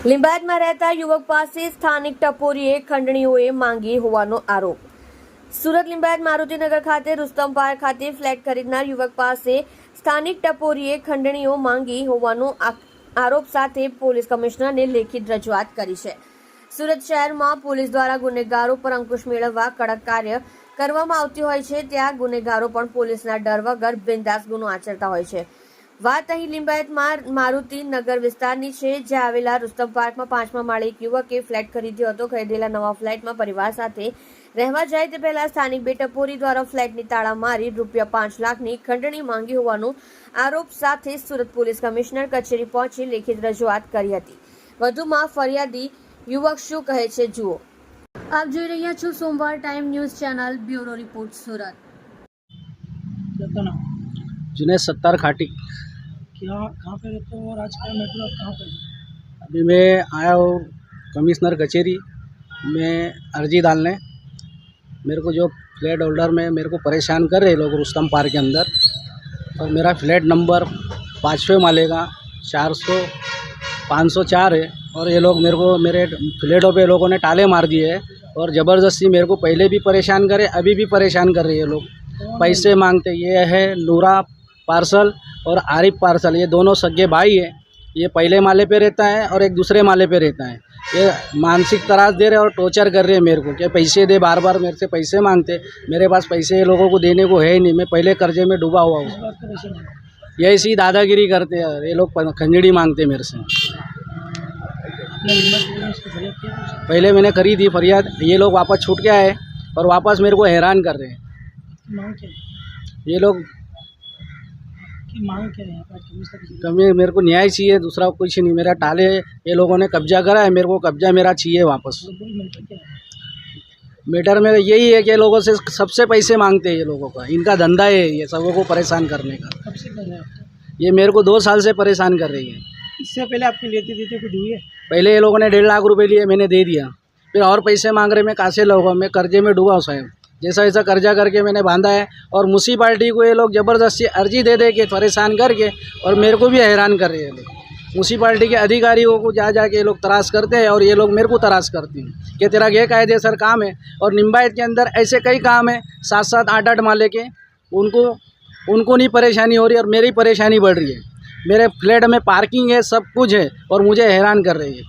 લીંબાયતમાં રહેતા યુવક પાસે સ્થાનિક ટપોરીએ ખંડણીઓએ માંગી હોવાનો આરોપ। સુરત લીંબાયત મારુતિનગર ખાતે રુસ્તમ પાર્ક ખાતે ફ્લેટ ખરીદનાર યુવક પાસે સ્થાનિક ટપોરીએ ખંડણીઓ માંગી હોવાનો આરોપ સાથે પોલીસ કમિશનરને લેખિત રજૂઆત કરી છે। સુરત શહેરમાં પોલીસ દ્વારા ગુનેગારો પર અંકુશ મેળવવા કડક કાર્ય કરવામાં આવતી હોય છે, ત્યાં ગુનેગારો પણ પોલીસના ડર વગર બિંદાસ ગુનો આચરતા હોય છે। વાત અહીં લીંબાયતમાં મારુતિ નગર વિસ્તારની છે, જ્યાં આવેલા રુસ્તમ પાર્કમાં 5મા માળે એક યુવકે ફ્લેટ ખરીદ્યો હતો। ખરીદેલા નવા ફ્લેટમાં પરિવાર સાથે રહેવા જાય તે પહેલા સ્થાનિક બે ટપોરી દ્વારા ફ્લેટની તાળા મારી ₹5 લાખની ખંડણી માંગી હોવાનો આરોપ સાથે સુરત પોલીસ કમિશનર કચેરી પહોંચી લેખિત રજૂઆત કરી હતી। વધુમાં ફરિયાદી યુવક શું કહે છે જુઓ। આપ જોઈ રહ્યા છો સોમવાર time news channel, bureau report Surat. Junaid Sattar खाटी। क्या कहाँ पे रहते हो और आज क्या मतलब कहाँ पे? अभी मैं आया हूँ कमिश्नर कचेरी में अर्जी डालने। मेरे को जो फ्लैट होल्डर में मेरे को परेशान कर रहे लोग रुस्तम पार्क के अंदर, और मेरा फ्लैट नंबर 5वें माले का 504 है, और ये लोग मेरे को मेरे फ्लैटों पे लोगों ने ताले मार दिए हैं और ज़बरदस्ती मेरे को पहले भी परेशान करे, अभी भी परेशान कर रहे हैं। लोग पैसे मांगते। ये है नूरा पार्सल और आरिफ पार्सल, ये दोनों सगे भाई हैं। ये पहले माले पे रहता है और एक दूसरे माले पे रहता है। ये मानसिक त्रास दे रहे और टॉर्चर कर रहे हैं मेरे को, कि पैसे दे, बार बार मेरे से पैसे मांगते। मेरे पास पैसे ये लोगों को देने को है ही नहीं, मैं पहले कर्जे में डूबा हुआ हूँ। ये ऐसी दादागिरी करते हैं ये लोग, खंजड़ी मांगते मेरे से। पहले मैंने करी थी फरियाद, ये लोग वापस छूट के आए और वापस मेरे को हैरान कर रहे हैं। ये लोग मांग क्या है? कमी मेरे को न्याय चाहिए, दूसरा कुछ नहीं। मेरा टाले ये लोगों ने कब्जा करा है, मेरे को कब्जा मेरा चाहिए वापस। मैटर में यही है कि ये लोगों से सबसे पैसे मांगते हैं। ये लोगों का इनका धंधा है ये सबों को परेशान करने का। कब से कर रहे हैं? ये मेरे को 2 साल से परेशान कर रही है। इससे पहले आपके लेते देते कुछ हुई है? पहले ये लोगों ने 1.5 लाख रुपए लिए, मैंने दे दिया। फिर और पैसे मांग रहे, मैं कहाँ से लाऊंगा? मैं कर्जे में डूबा हूँ साहब। जैसा ऐसा कर्जा करके मैंने बांधा है, और म्यूनसिपाल्टी को ये लोग ज़बरदस्ती अर्जी दे दे के परेशान करके और मेरे को भी हैरान कर रहे हैं। म्यूनसिपाल्टी के अधिकारियों को जा जाके ये लोग तराश करते हैं, और ये लोग मेरे को तराश करते हैं कि तेरा ये कायदेसर काम है। और लिंबायत के अंदर ऐसे कई काम है 7-7, 8-8 माले के, उनको नहीं परेशानी हो रही और मेरी परेशानी बढ़ रही है। मेरे फ्लैट में पार्किंग है, सब कुछ है, और मुझे हैरान कर रही है।